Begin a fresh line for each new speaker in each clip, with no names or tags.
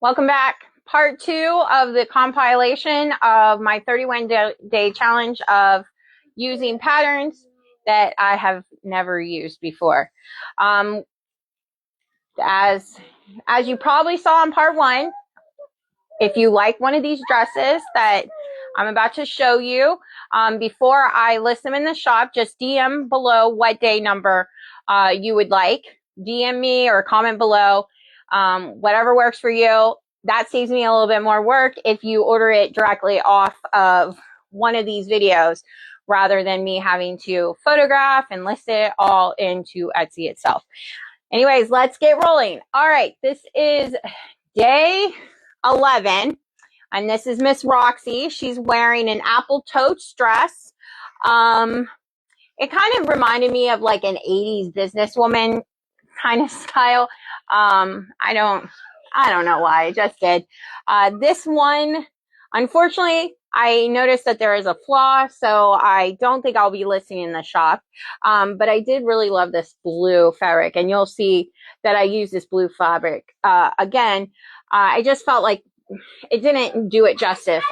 Welcome back. Part 2 of the compilation of my 31-day challenge of using patterns that I have never used before. As you probably saw in part 1, if you like one of these dresses that I'm about to show you, before I list them in the shop, just DM below what day number you would like. DM me or comment below, whatever works for you. That saves me a little bit more work if you order it directly off of one of these videos rather than me having to photograph and list it all into Etsy itself. Anyways, let's get rolling. All right, this is day 11, and this is Miss Roxy. She's wearing an apple toast dress. It kind of reminded me of like an 80s businesswoman kind of style. I don't know why, I just did. This one, unfortunately, I noticed that there is a flaw, so I don't think I'll be listing in the shop. But I did really love this blue fabric, and you'll see that I use this blue fabric. Again, I just felt like it didn't do it justice.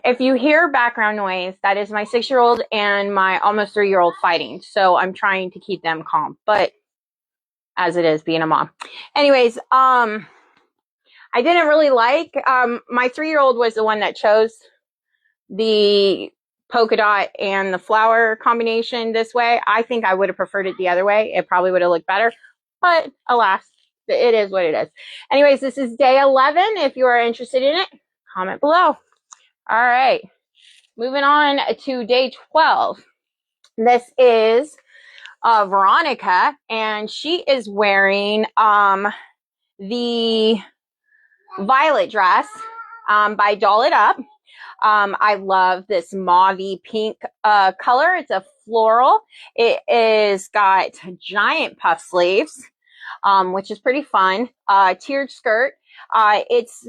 If you hear background noise, that is my 6-year-old and my almost 3-year-old fighting. So I'm trying to keep them calm, but as it is being a mom. Anyways, I didn't really like, my 3-year-old was the one that chose the polka dot and the flower combination this way. I think I would have preferred it the other way. It probably would have looked better, but alas, it is what it is. Anyways, this is day 11. If you are interested in it, comment below. All right, moving on to day 12. This is Veronica, and she is wearing the violet dress by Doll It Up. I love this mauvey pink color. It's a floral. It is got giant puff sleeves, which is pretty fun. Tiered skirt. It's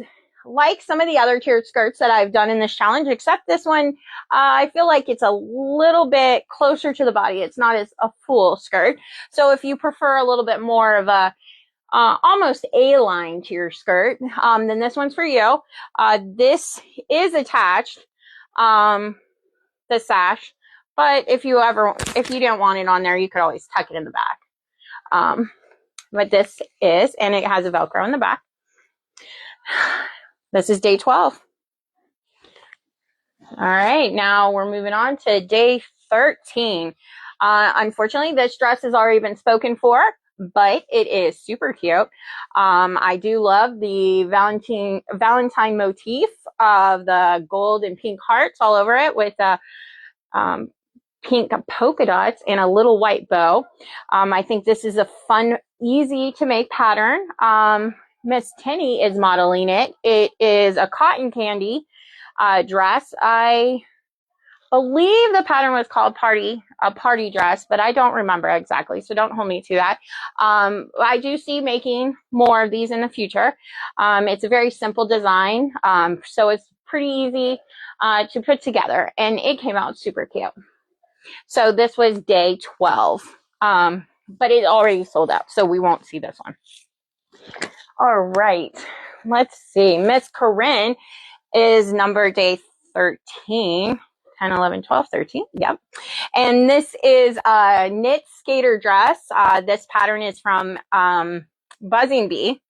like some of the other tiered skirts that I've done in this challenge, except this one, I feel like it's a little bit closer to the body. It's not as a full skirt. So if you prefer a little bit more of a almost A-line tier skirt, then this one's for you. This is attached, the sash, but if you didn't want it on there, you could always tuck it in the back. But this is, and it has a Velcro in the back. This is day 12. All right, now we're moving on to day 13. Unfortunately, this dress has already been spoken for, but it is super cute. I do love the Valentine motif of the gold and pink hearts all over it with pink polka dots and a little white bow. I think this is a fun, easy to make pattern. Miss Tinny is modeling it. It is a cotton candy dress. I believe the pattern was called a party dress, but I don't remember exactly, so don't hold me to that. I do see making more of these in the future. It's a very simple design, so it's pretty easy to put together, and it came out super cute. So this was day 12, but it already sold out, so we won't see this one. All right, let's see. Miss Corinne is number day 13. 10, 11, 12, 13. Yep. And this is a knit skater dress. This pattern is from Buzzing Bee.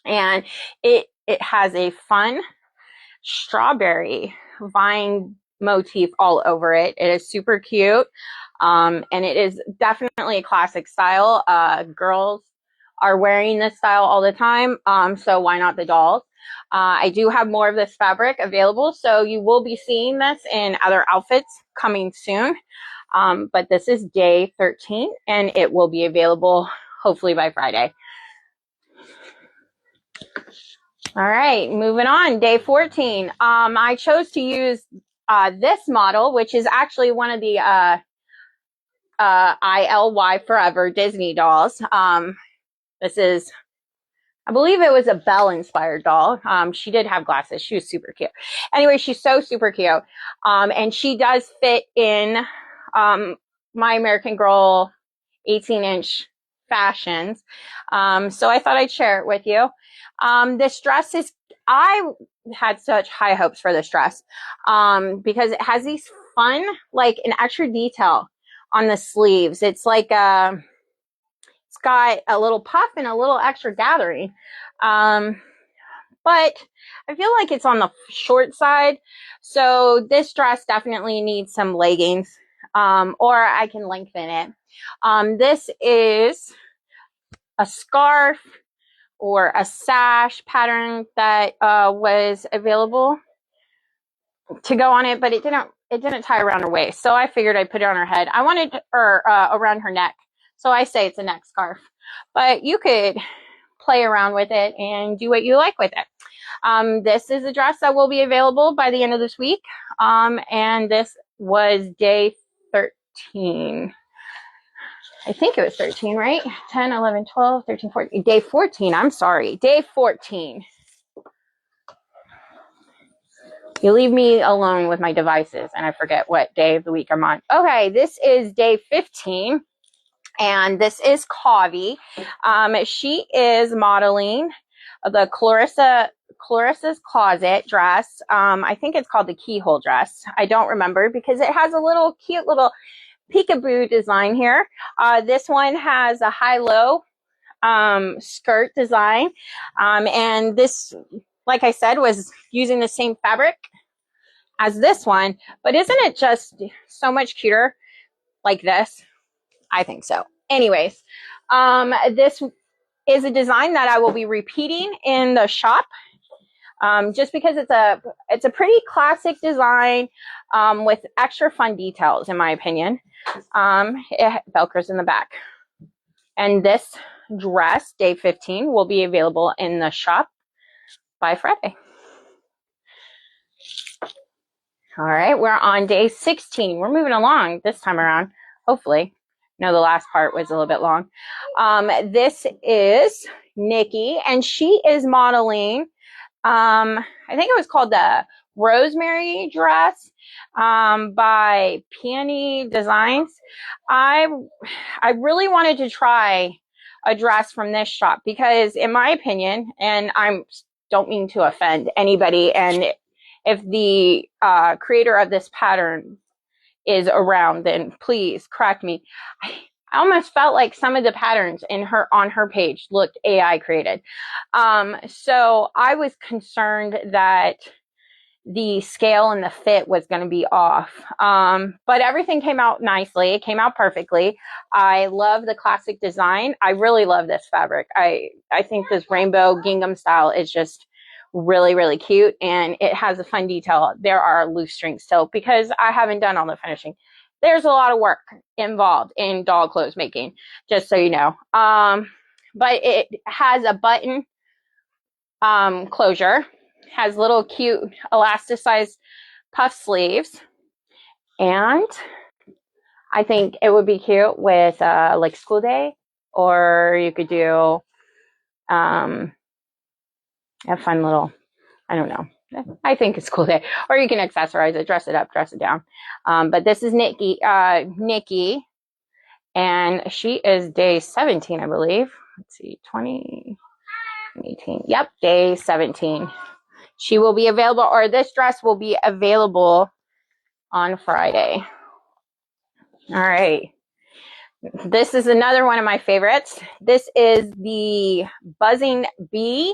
And it has a fun strawberry vine motif all over it. It is super cute. And it is definitely a classic style. Girls are wearing this style all the time. So why not the dolls? I do have more of this fabric available, so you will be seeing this in other outfits coming soon. But this is day 13, and it will be available hopefully by Friday. All right, moving on, day 14. I chose to use this model, which is actually one of the ILY Forever Disney dolls. This is, I believe it was a Belle-inspired doll. She did have glasses. She was super cute. Anyway, she's so super cute. And she does fit in My American Girl 18-inch fashions. So I thought I'd share it with you. This dress is, I had such high hopes for this dress because it has these fun, like an extra detail on the sleeves. It's like it's got a little puff and a little extra gathering. But I feel like it's on the short side. So this dress definitely needs some leggings, or I can lengthen it. This is a scarf or a sash pattern that was available to go on it, but it didn't tie around her waist. So I figured I'd put it on her head. I wanted, or around her neck. So I say it's a neck scarf, but you could play around with it and do what you like with it. This is a dress that will be available by the end of this week. And this was day 13. I think it was 13, right? 10, 11, 12, 13, 14. Day 14, I'm sorry. Day 14. You leave me alone with my devices and I forget what day of the week I'm on. Okay, this is day 15. And this is Kavi. She is modeling the Clarissa's Closet dress. I think it's called the keyhole dress. I don't remember because it has a little cute little peekaboo design here. This one has a high-low skirt design. And this, like I said, was using the same fabric as this one. But isn't it just so much cuter like this? I think so. Anyways, this is a design that I will be repeating in the shop, just because it's a pretty classic design with extra fun details, in my opinion. It velcros in the back. And this dress, day 15, will be available in the shop by Friday. All right, we're on day 16. We're moving along this time around, hopefully. No, the last part was a little bit long. This is Nikki, and she is modeling, I think it was called the Rosemary dress by Peony Designs. I really wanted to try a dress from this shop because, in my opinion, and I don't mean to offend anybody, and if the creator of this pattern is around, then please correct me. I almost felt like some of the patterns on her page looked AI created. So I was concerned that the scale and the fit was going to be off. But everything came out nicely. It came out perfectly. I love the classic design. I really love this fabric. I think this rainbow gingham style is just really, really cute, and it has a fun detail. There are loose strings still because I haven't done all the finishing. There's a lot of work involved in doll clothes making, just so you know. But it has a button closure, has little cute elasticized puff sleeves, and I think it would be cute with like school day, or you could do a fun little, I don't know. I think it's cool day. Or you can accessorize it, dress it up, dress it down. But this is Nikki, and she is day 17, I believe. Let's see, 20, 18. Yep, day 17. She will be available, or this dress will be available on Friday. All right. This is another one of my favorites. This is the Buzzing Bee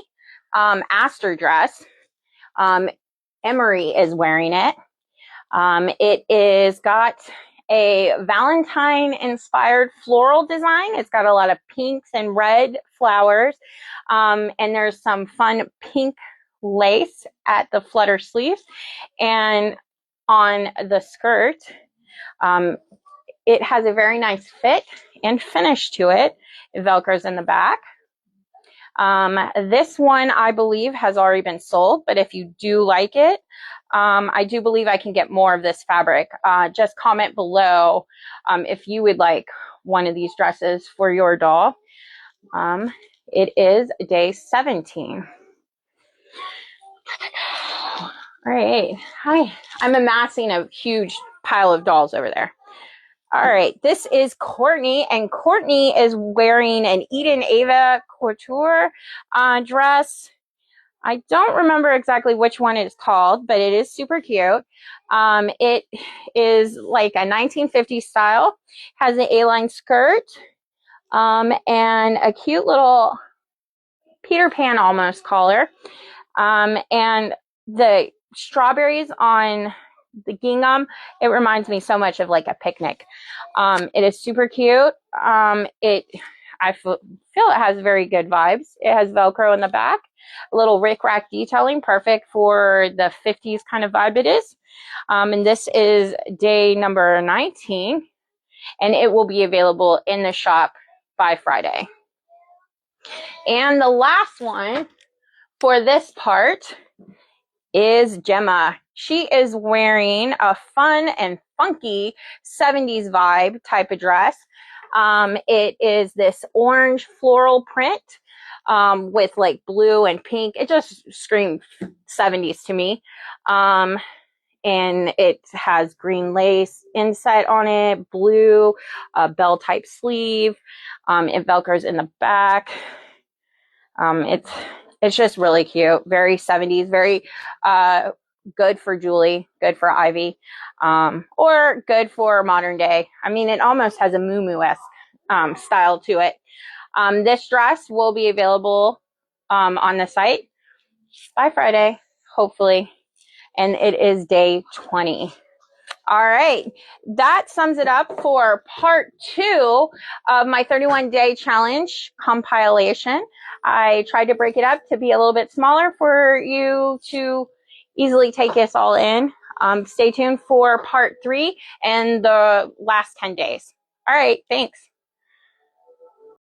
Aster dress. Emery is wearing it. It is got a Valentine inspired floral design. It's got a lot of pinks and red flowers. And there's some fun pink lace at the flutter sleeves. And on the skirt, it has a very nice fit and finish to it. It velcros in the back. This one, I believe, has already been sold, but if you do like it, I do believe I can get more of this fabric. Just comment below if you would like one of these dresses for your doll. It is day 17. All right. Hi. I'm amassing a huge pile of dolls over there. All right, this is Courtney, and Courtney is wearing an Eden Ava couture dress. I don't remember exactly which one it's called, but it is super cute. It is like a 1950s style, has an A-line skirt, and a cute little Peter Pan almost collar. And the strawberries on the gingham, it reminds me so much of like a picnic. It is super cute. I feel it has very good vibes. It has Velcro in the back, a little rick-rack detailing, perfect for the 50s kind of vibe it is. And this is day number 19, and it will be available in the shop by Friday. And the last one for this part is Gemma. She is wearing a fun and funky 70s vibe type of dress. It is this orange floral print with like blue and pink. It just screams 70s to me. And it has green lace inset on it, blue, bell type sleeve. It velcros in the back. It's just really cute, very 70s, very good for Julie, good for Ivy, or good for modern day. I mean, it almost has a Moo-Moo-esque style to it. This dress will be available on the site by Friday, hopefully, and it is day 20. All right, that sums it up for part 2 of my 31-day challenge compilation. I tried to break it up to be a little bit smaller for you to easily take this all in. Stay tuned for part 3 and the last 10 days. All right, thanks.